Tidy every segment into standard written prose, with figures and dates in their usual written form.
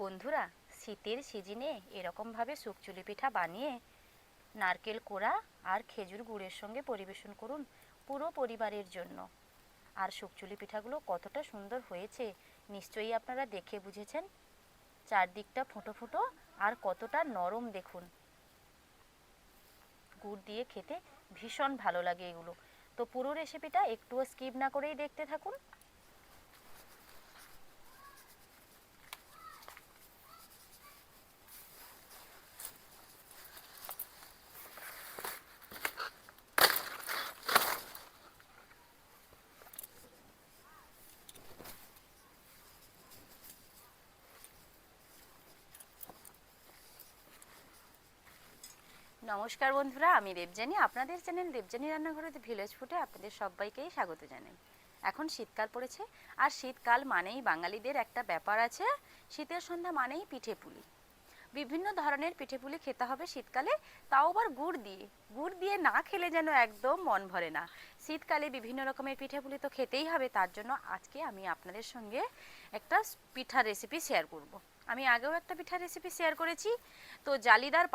বন্ধুরা, শীতের সিজনে এরকমভাবে শুকচুলি পিঠা বানিয়ে নারকেল কোড়া আর খেজুর গুড়ের সঙ্গে পরিবেশন করুন পুরো পরিবারের জন্য। আর শুকচুলি পিঠাগুলো কতটা সুন্দর হয়েছে নিশ্চয়ই আপনারা দেখে বুঝেছেন। চারদিকটা ফুটো ফুটো আর কতটা নরম দেখুন। গুড় দিয়ে খেতে ভীষণ ভালো লাগে এগুলো। তো পুরো রেসিপিটা একটুও স্কিপ না করেই দেখতে থাকুন। নমস্কার বন্ধুরা, আমি দেবজানি। আপনাদের চ্যানেল দেবজানি রান্নাঘরে ভিলেজ ফুডে আপনাদের সবাইকেই স্বাগত জানাই। এখন শীতকাল পড়েছে, আর শীতকাল মানেই বাঙালিদের একটা ব্যাপার আছে, শীতের সন্ধ্যা মানেই পিঠে পুলি। বিভিন্ন ধরনের পিঠে পুলি খেতে হবে শীতকালে, তাও আবার গুড় দিয়ে। গুড় দিয়ে না খেলে যেন একদম মন ভরে না। শীতকালে বিভিন্ন রকমের পিঠে পুলি তো খেতেই হবে, তার জন্য আজকে আমি আপনাদের সঙ্গে একটা পিঠা রেসিপি শেয়ার করব। আমি আগেও একটা পিঠা রেসিপি শেয়ার করেছি, তো জালিদার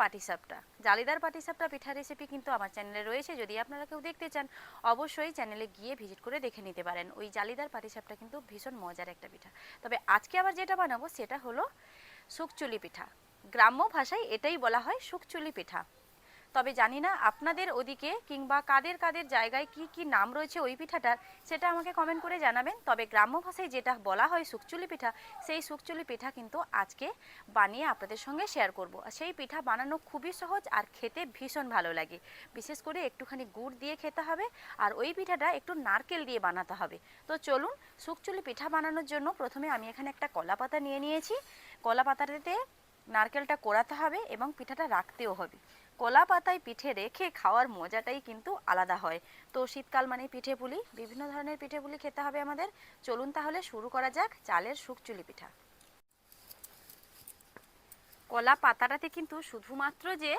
পাটিসাপটা পিঠা রেসিপি কিন্তু আমার চ্যানেলে রয়েছে। যদি আপনারা কেউ দেখতে চান অবশ্যই চ্যানেলে গিয়ে ভিজিট করে দেখে নিতে পারেন। ওই জালিদার পাটিসাপটা কিন্তু ভীষণ মজার একটা পিঠা। তবে আজকে আবার যেটা বানাবো সেটা হলো শুকচুলি পিঠা। গ্রাম্য ভাষায় এটাই বলা হয় শুকচুলি পিঠা। তবে জানি না আপনাদের ওদিকে কিংবা কাদের কাদের জায়গায় কি কি নাম রয়েছে ওই পিঠাটার, সেটা আমাকে কমেন্ট করে জানাবেন। তবে গ্রাম্য ভাষায় যেটা বলা হয় শুকচুলি পিঠা, সেই শুকচুলি পিঠা কিন্তু আজকে বানিয়ে আপনাদের সঙ্গে শেয়ার করব। আর সেই পিঠা বানানো খুবই সহজ আর খেতে ভীষণ ভালো লাগে। বিশেষ করে একটুখানি গুড় দিয়ে খেতে হবে, আর ওই পিঠাটা একটু নারকেল দিয়ে বানাতে হবে। তো চলুন, শুকচুলি পিঠা বানানোর জন্য প্রথমে আমি এখানে একটা কলা পাতা নিয়ে নিয়েছি। কলা পাতাটাতে নারকেলটা কোড়াতে হবে এবং পিঠাটা রাখতেও হবে। কলা পাতায় পিঠে রেখে খাওয়ার মজাটাই কিন্তু আলাদা হয়। তো শীতকাল মানে পিঠে পুলি, বিভিন্ন ধরনের পিঠে পুলি খেতে হবে আমাদের। চলুন তাহলে শুরু করা যাক চালের শুকচুলি পিঠা। কলা পাতাটাতে কিন্তু শুধুমাত্র যে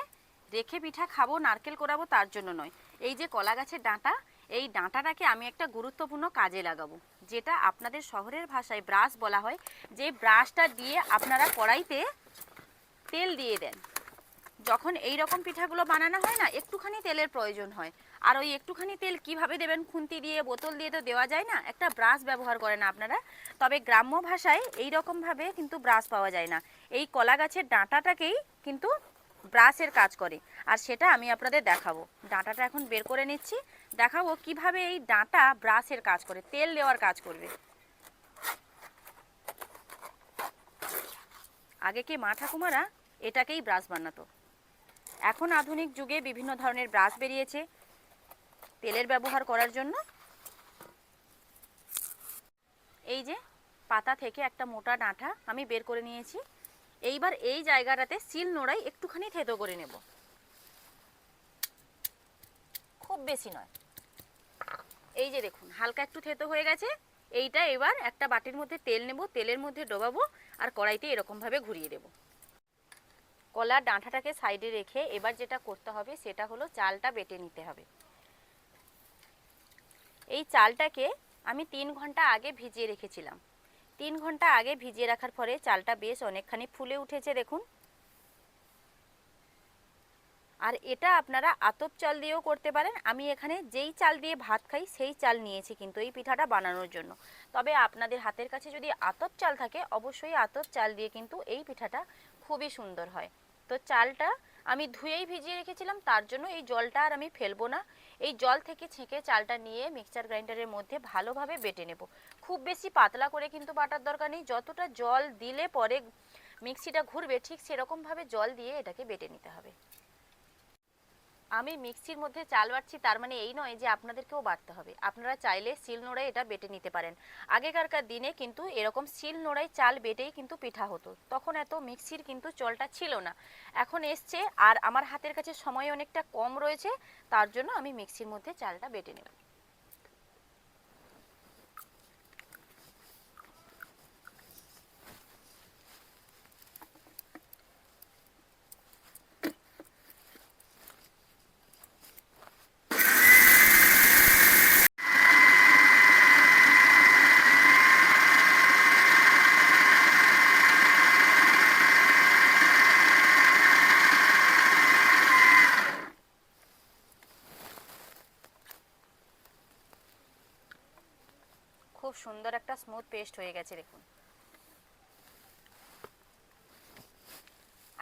রেখে পিঠা খাবো, নারকেল কোড়াবো তার জন্য নয়। এই যে কলা গাছের ডাঁটা, এই ডাঁটাটাকে আমি একটা গুরুত্বপূর্ণ কাজে লাগাবো, যেটা আপনাদের শহরের ভাষায় ব্রাশ বলা হয়। যে ব্রাশটা দিয়ে আপনারা কড়াইতে তেল দিয়ে দেন। যখন এই রকম পিঠাগুলো বানানো হয় না, একটুখানি তেলের প্রয়োজন হয়। আর ওই একটুখানি তেল কিভাবে দেবেন, খুন্তি দিয়ে বোতল দিয়ে তো দেওয়া যায় না, একটা ব্রাশ ব্যবহার করেন আপনারা। তবে গ্রাম্য ভাষায় এই রকমভাবে কিন্তু ব্রাশ পাওয়া যায় না। এই কলা গাছের ডাঁটাটাকেই কিন্তু ব্রাশের কাজ করে, আর সেটা আমি আপনাদের দেখাবো। ডাঁটাটা এখন বের করে নিচ্ছি, দেখাবো কিভাবে এই ডাঁটা ব্রাশের কাজ করে, তেল দেওয়ার কাজ করবে। আগে কি মা ঠাকুমারা এটাকেই ব্রাশ বানাতো। এখন আধুনিক যুগে বিভিন্ন ধরনের ব্রাশ বেরিয়েছে তেলের ব্যবহার করার জন্য। এই যে পাতা থেকে একটা মোটা ডাঁটা আমি বের করে নিয়েছি। এইবার এই জায়গাটাতে শিল নোড়াই একটুখানি থেতো করে নেব, খুব বেশি নয়। এই যে দেখুন হালকা একটু থেতো হয়ে গেছে। এইটা এবার একটা বাটির মধ্যে তেল নেব, তেলের মধ্যে ডোবাবো আর কড়াইতে এরকমভাবে ঘুরিয়ে দেব। কলার ডাঁটাটাকে সাইডে রেখে এবার যেটা করতে হবে সেটা হলো চালটা বেটে নিতে হবে। এই চালটাকে আমি 3 ঘন্টা আগে ভিজিয়ে রেখেছিলাম। 3 ঘন্টা আগে ভিজিয়ে রাখার পরে চালটা বেশ অনেকখানি ফুলে উঠেছে দেখুন। আর এটা আপনারা আতপ চাল দিয়েও করতে পারেন। আমি এখানে যেই চাল দিয়ে ভাত খাই সেই চাল নিয়েছি কিন্তু এই পিঠাটা বানানোর জন্য। তবে আপনাদের হাতের কাছে যদি আতপ চাল থাকে অবশ্যই আতপ চাল দিয়ে কিন্তু এই পিঠাটা খুবই সুন্দর হয়। তো চালটা আমি ধুয়েই ভিজিয়ে রেখেছিলাম, তার জন্য এই জলটা আর আমি ফেলবো না। এই জল থেকে ছেঁকে চালটা নিয়ে মিক্সচার গ্রাইন্ডারের মধ্যে ভালোভাবে বেটে নেব। খুব বেশি পাতলা করে কিন্তু বাটার দরকার নেই। যতটা জল দিলে পরে মিক্সিটা ঘুরবে ঠিক সেরকমভাবে জল দিয়ে এটাকে বেটে নিতে হবে। আমি মিক্সির মধ্যে চাল বাটছি তার মানে এই নয় যে আপনাদেরকেও বাটতে হবে। আপনারা চাইলে শিল নোড়ায় এটা বেটে নিতে পারেন। আগেকার দিনে কিন্তু এরকম শিল নোড়ায় চাল বেটেই কিন্তু পিঠা হতো। তখন এত মিক্সির কিন্তু চলটা ছিল না, এখন এসছে। আর আমার হাতের কাছে সময় অনেকটা কম রয়েছে, তার জন্য আমি মিক্সির মধ্যে চালটা বেটে নেব। সুন্দর একটা স্মুথ পেস্ট হয়ে গেছে দেখুন।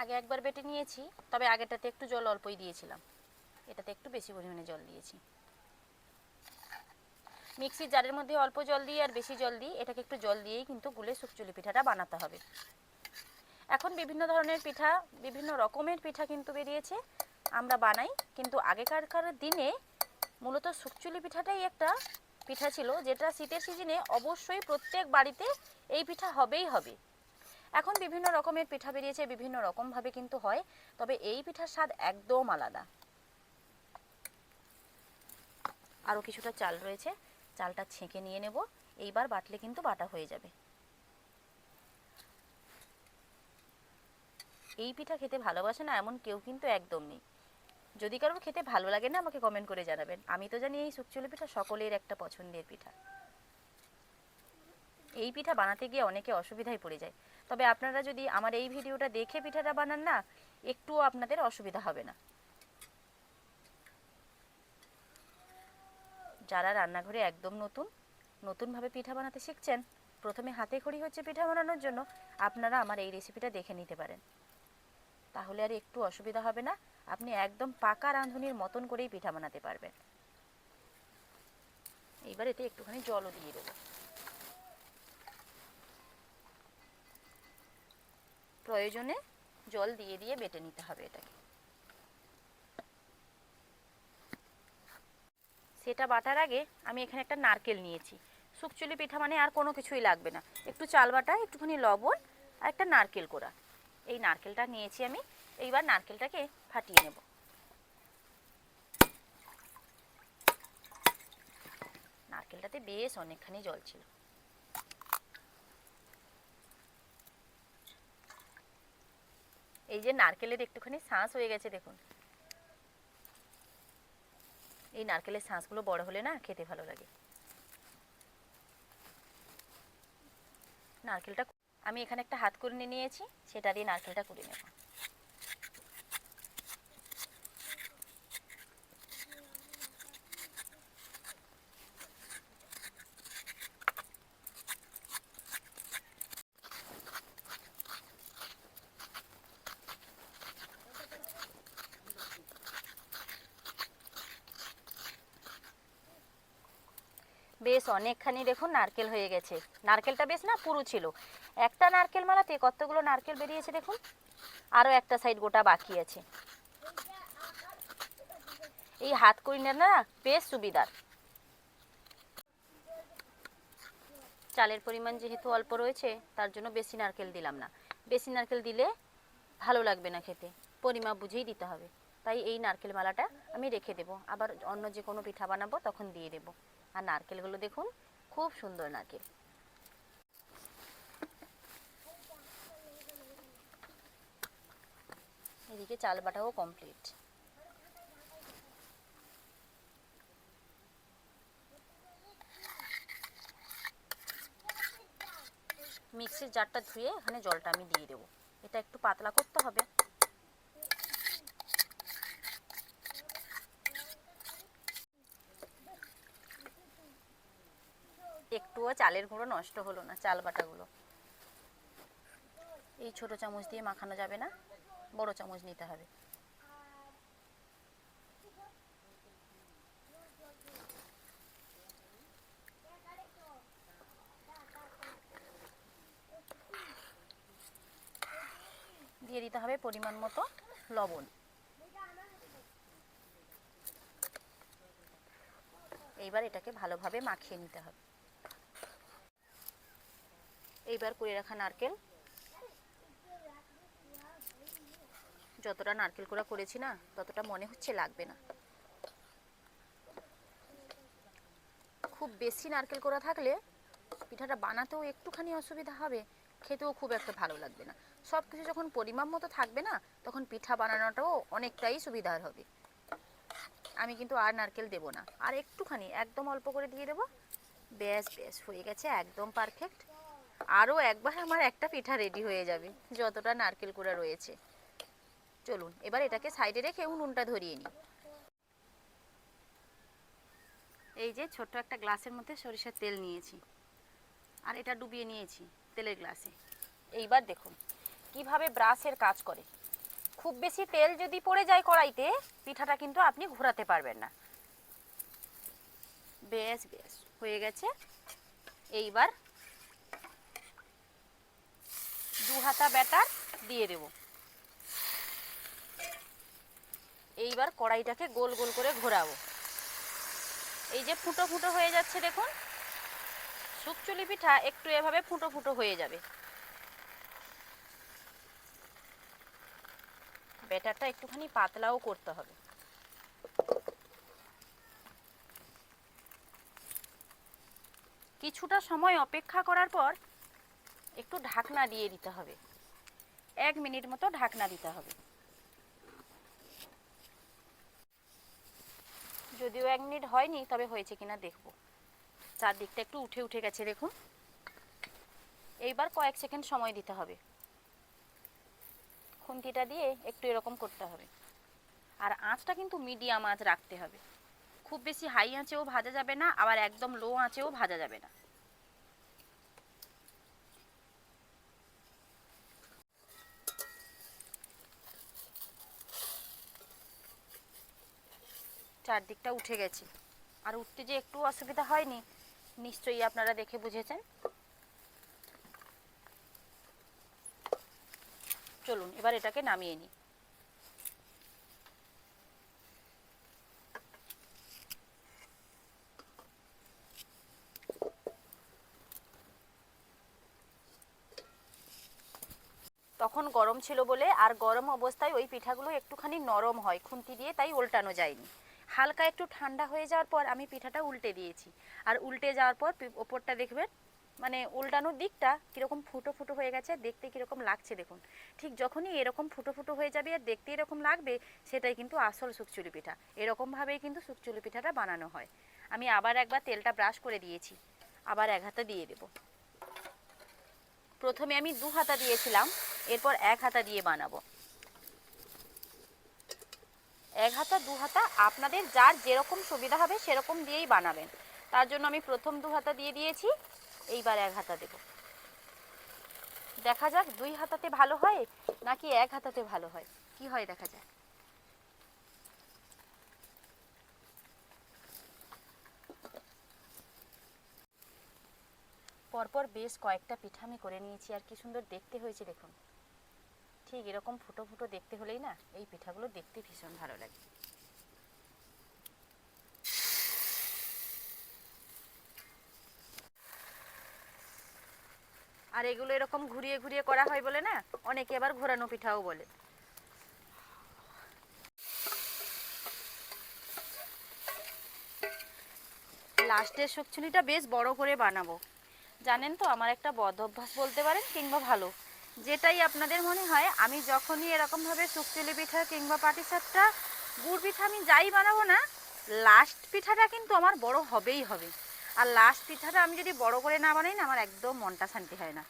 আগে একবার বেটে নিয়েছি, তবে আগেটাতে একটু জল অল্পই দিয়েছিলাম, এটাতে একটু বেশি পরিমাণে জল দিয়েছি। মিক্সির জারের মধ্যে অল্প জল দিয়ে আর বেশি জল দিয়ে এটাকে একটু জল দিয়েই কিন্তু গুলে সুকচুলি পিঠাটা বানাতে হবে। এখন বিভিন্ন ধরনের পিঠা, বিভিন্ন রকমের পিঠা কিন্তু বেরিয়েছে, আমরা বানাই, কিন্তু আগেকার দিনে মূলত সুকচুলি পিঠাটাই একটা পিঠা ছিল যেটা শীতের সিজনে অবশ্যই প্রত্যেক বাড়িতে এই পিঠা হবেই হবে। এখন বিভিন্ন রকমের পিঠা বেরিয়েছে, বিভিন্ন রকমভাবে কিন্তু হয়, তবে এই পিঠার স্বাদ একদম আলাদা। আরও কিছুটা চাল রয়েছে, চালটা ছেঁকে নিয়ে নেব, এইবার বাটলে কিন্তু বাটা হয়ে যাবে। এই পিঠা খেতে ভালোবাসে না এমন কেউ কিন্তু একদম নেই। যদি কারোর খেতে ভালো লাগে না আমাকে কমেন্ট করে জানাবেন। আমি তো জানি এই সুকচুলি পিঠা সকলের একটা পছন্দের পিঠা। এই পিঠা বানাতে গিয়ে অনেকে অসুবিধায় পড়ে যায়, তবে আপনারা যদি আমার এই ভিডিওটা দেখে পিঠাটা বানান না, একটুও আপনাদের অসুবিধা হবে না। যারা রান্নাঘরে একদম নতুনভাবে পিঠা বানাতে শিখছেন, প্রথমে হাতে খড়ি হচ্ছে পিঠা বানানোর জন্য, আপনারা আমার এই রেসিপিটা দেখে নিতে পারেন, তাহলে আর একটু অসুবিধা হবে না। আপনি একদম পাকা রাঁধুনির মতন করেই পিঠা বানাতে পারবেন। এইবার এতে একটুখানি জলও দিয়ে দেবো। প্রয়োজনে জল দিয়ে দিয়ে বেটে নিতে হবে এটাকে। সেটা বাটার আগে আমি এখানে একটা নারকেল নিয়েছি। সুকচুলি পিঠা মানে আর কোনো কিছুই লাগবে না, একটু চাল বাটা, একটুখানি লবণ আর একটা নারকেল কোড়া। এই নারকেলটা নিয়েছি আমি, এইবার নারকেলটাকে ফাটিয়ে নেব। নারকেলটাতে বেশ অনেকখানি জল ছিল। এই যে নারকেলের একটুখানি শাঁস হয়ে গেছে দেখুন, এই নারকেলের শাঁসগুলো বড় হলে না খেতে ভালো লাগে। নারকেলটা আমি এখানে একটা হাত করে নিয়েছি, সেটা দিয়ে নারকেলটা করে নেব। বেশ অনেকখানি দেখুন নারকেল হয়ে গেছে। নারকেলটা বেশ না পুরু ছিল, একটা নারকেল মালাতে কতগুলো নারকেল বেরিয়েছে দেখুন, আরও একটা সাইড গোটা বাকি আছে। এই হাত করিনা না বেশ সুবিধার। চালের পরিমাণ যেহেতু অল্প রয়েছে তার জন্য বেশি নারকেল দিলাম না, বেশি নারকেল দিলে ভালো লাগবে না খেতে, পরিমাপ বুঝেই দিতে হবে। তাই এই নারকেল মালাটা আমি রেখে দেব, আবার অন্য যে কোনো পিঠা বানাবো তখন দিয়ে দেব। আর নারকেলগুলো দেখুন খুব সুন্দর নারকেল। এদিকে চাল বাটাও কমপ্লিট। মিক্সির জারটা ধুয়ে এখানে জলটা আমি দিয়ে দেবো, এটা একটু পাতলা করতে হবে। একটুও চালের গুঁড়ো নষ্ট হলো না, চাল বাটাগুলো। এই ছোট চামচ দিয়ে মাখানো যাবে না, বড় চামচ নিতে হবে। দিয়ে দিতে হবে পরিমাণ মতো লবণ। এইবার এটাকে ভালোভাবে মাখিয়ে নিতে হবে। এইবার করে রাখা নারকেল, যতটা নারকেল কোড়া করেছি না ততটা মনে হচ্ছে লাগবে না। খুব বেশি নারকেল কোড়া থাকলে পিঠাটা বানাতেও একটুখানি অসুবিধা হবে, খেতেও খুব একটা ভালো লাগবে না। সব কিছু যখন পরিমাপ মতো থাকবে না তখন পিঠা বানানোটাও অনেকটাই সুবিধার হবে। আমি কিন্তু আর নারকেল দেব না, আর একটুখানি একদম অল্প করে দিয়ে দেবো। ব্যাস ব্যাস হয়ে গেছে, একদম পারফেক্ট। আরও একবার আমার একটা পিঠা রেডি হয়ে যাবে যতটা নারকেল কোড়া রয়েছে। চলুন এবার এটাকে সাইডে রেখে উনুনটা ধরিয়ে নিই। এই যে ছোট্ট একটা গ্লাসের মধ্যে সরিষার তেল নিয়েছি, আর এটা ডুবিয়ে নিয়েছি তেলের গ্লাসে। এইবার দেখুন কিভাবে ব্রাশের কাজ করে। খুব বেশি তেল যদি পড়ে যায় কড়াইতে, পিঠাটা কিন্তু আপনি ঘোরাতে পারবেন না। বেশ বেশ হয়ে গেছে। এইবার 2 হাতা ব্যাটার দিয়ে দেব। এইবার কড়াইটাকে গোল গোল করে ঘোরাবো। এই যে ফুটো ফুটো হয়ে যাচ্ছে দেখুন, শুকচুলি পিঠা একটু এভাবে ফুটো ফুটো হয়ে যাবে। ব্যাটারটা একটুখানি পাতলাও করতে হবে। কিছুটা সময় অপেক্ষা করার পর একটু ঢাকনা দিয়ে দিতে হবে। 1 মিনিট মতো ঢাকনা দিতে হবে। যদিও 1 মিনিট হয়নি, তবে হয়েছে কিনা দেখব। চারদিকটা একটু উঠে উঠে গেছে দেখুন। এইবার কয়েক সেকেন্ড সময় দিতে হবে। খুন্তিটা দিয়ে একটু এরকম করতে হবে। আর আঁচটা কিন্তু মিডিয়াম আঁচ রাখতে হবে। খুব বেশি হাই আঁচেও ভাজা যাবে না, আবার একদম লো আঁচেও ভাজা যাবে না। চারদিকটা উঠে গেছে। আর উঠতে যে একটু অসুবিধা হয়নি, নিশ্চয়ই আপনারা দেখে বুঝেছেন। চলুন এবার এটাকে নামিয়ে নিই। তখন গরম ছিল বলে, আর গরম অবস্থায় ওই পিঠাগুলো একটুখানি নরম হয় খুন্তি দিয়ে, তাই উল্টানো যায়নি। হালকা একটু ঠান্ডা হয়ে যাওয়ার পর আমি পিঠাটা উল্টে দিয়েছি। আর উল্টে যাওয়ার পর ওপরটা দেখবেন, মানে উল্টানোর দিকটা কীরকম ফুটো ফুটো হয়ে গেছে, দেখতে কীরকম লাগছে দেখুন। ঠিক যখনই এরকম ফুটো ফুটো হয়ে যাবে আর দেখতে এরকম লাগবে, সেটাই কিন্তু আসল শুকচুলি পিঠা। এরকমভাবেই কিন্তু শুকচুলি পিঠাটা বানানো হয়। আমি আবার একবার তেলটা ব্রাশ করে দিয়েছি, আবার 1 হাতা দিয়ে দেব। প্রথমে আমি 2 হাতা দিয়েছিলাম, এরপর 1 হাতা দিয়ে বানাবো। 1 হাতা 2 হাতা আপনাদের যার যেরকম সুবিধা হবে সেরকম দিয়েই বানাবেন। তার জন্য আমি প্রথম 2 হাতা দিয়ে দিয়েছি, এইবার 1 হাতা দেব। দেখা যাক 2 হাতাতে ভালো হয় নাকি 1 হাতাতে ভালো হয়, কি হয় দেখা যাক। পরপর বেশ কয়েকটা পিঠা আমি করে নিয়েছি, আর কি সুন্দর দেখতে হয়েছে দেখুন। ঠিক এরকম ফুটো ফুটো দেখতে হলেই না এই পিঠাগুলো দেখতে ভীষণ ভালো লাগে। আর এগুলো এরকম ঘুরিয়ে ঘুরিয়ে করা হয় বলে না, অনেকে আবার ঘোরানো পিঠাও বলে। লাস্টের শুকচুনিটা বেশ বড় করে বানাবো। জানেন তো, আমার একটা বদ অভ্যাস বলতে পারেন, কিংবা ভালো, যেটাই আপনাদের মনে হয়, আমি যখনই এরকমভাবে শুকচুলি পিঠা কিংবা পাটিসাপটা, গুড় পিঠা আমি যাই বানাবো না, লাস্ট পিঠাটা কিন্তু আমার বড় হবেই হবে। আর লাস্ট পিঠাটা আমি যদি বড় করে না বানাই না, আমার একদম মনটা শান্তি হয় না।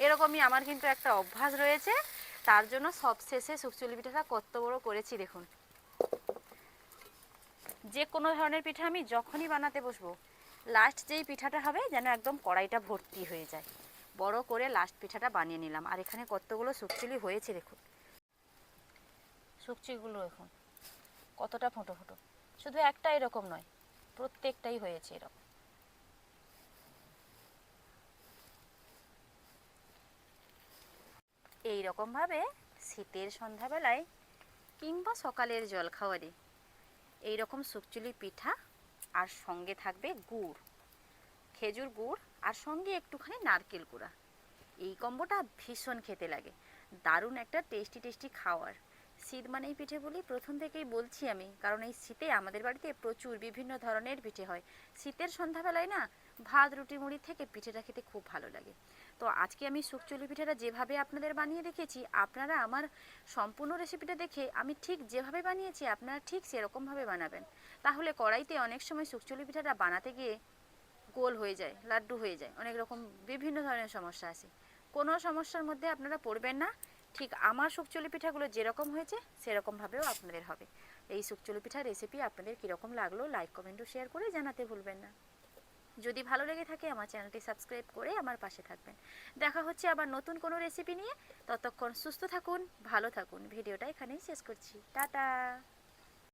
এরকমই আমার কিন্তু একটা অভ্যাস রয়েছে। তার জন্য সবশেষে শুকচুলি পিঠাটা কত বড় করেছি দেখুন। যে কোনো ধরনের পিঠা আমি যখনই বানাতে বসবো, লাস্ট যেই পিঠাটা হবে যেন একদম কড়াইটা ভর্তি হয়ে যায়। বড় করে লাস্ট পিঠাটা বানিয়ে নিলাম। আর এখানে কতগুলো শুকচুলি হয়েছে দেখুন। শুকচুলিগুলো দেখুন কতটা ফুটো ফুটো। শুধু একটা এরকম নয়, প্রত্যেকটাই হয়েছে এরকম। এইরকমভাবে শীতের সন্ধ্যাবেলায় কিংবা সকালের জলখাবারে এইরকম শুকচুলি পিঠা, আর সঙ্গে থাকবে গুড়, খেজুর গুড়, আর সঙ্গে একটুখানি নারকেল কুড়া। এই কম্বোটা ভীষণ খেতে লাগে, দারুণ একটা টেস্টি টেস্টি খাওয়ার। শীত মানেই পিঠে বলি, প্রথম থেকেই বলছি আমি, কারণ এই শীতে আমাদের বাড়িতে প্রচুর বিভিন্ন ধরনের পিঠে হয়। শীতের সন্ধ্যাবেলায় না ভাত রুটি মুড়ি থেকে পিঠেটা খেতে খুব ভালো লাগে। তো আজকে আমি শুকচুলি পিঠাটা যেভাবে আপনাদের বানিয়ে রেখেছি, আপনারা আমার সম্পূর্ণ রেসিপিটা দেখে আমি ঠিক যেভাবে বানিয়েছি আপনারা ঠিক সেরকমভাবে বানাবেন। তাহলে কড়াইতে অনেক সময় শুকচুলি পিঠাটা বানাতে গিয়ে গোল হয়ে যায়, লাড্ডু হয়ে যায়, অনেক রকম বিভিন্ন ধরনের সমস্যা আসে। কোনো সমস্যার মধ্যে আপনারা পড়বেন না। ঠিক আমার শুকচুলি পিঠাগুলো যেরকম হয়েছে সেরকমভাবেও আপনাদের হবে। এই শুকচুলি পিঠার রেসিপি আপনাদের কীরকম লাগলো লাইক কমেন্ট ও শেয়ার করে জানাতে ভুলবেন না। যদি ভালো লেগে থাকে আমার চ্যানেলটি সাবস্ক্রাইব করে আমার পাশে থাকবেন। দেখা হচ্ছে আবার নতুন কোনো রেসিপি নিয়ে। ততক্ষণ সুস্থ থাকুন, ভালো থাকুন। ভিডিওটা এখানেই শেষ করছি। টাটা।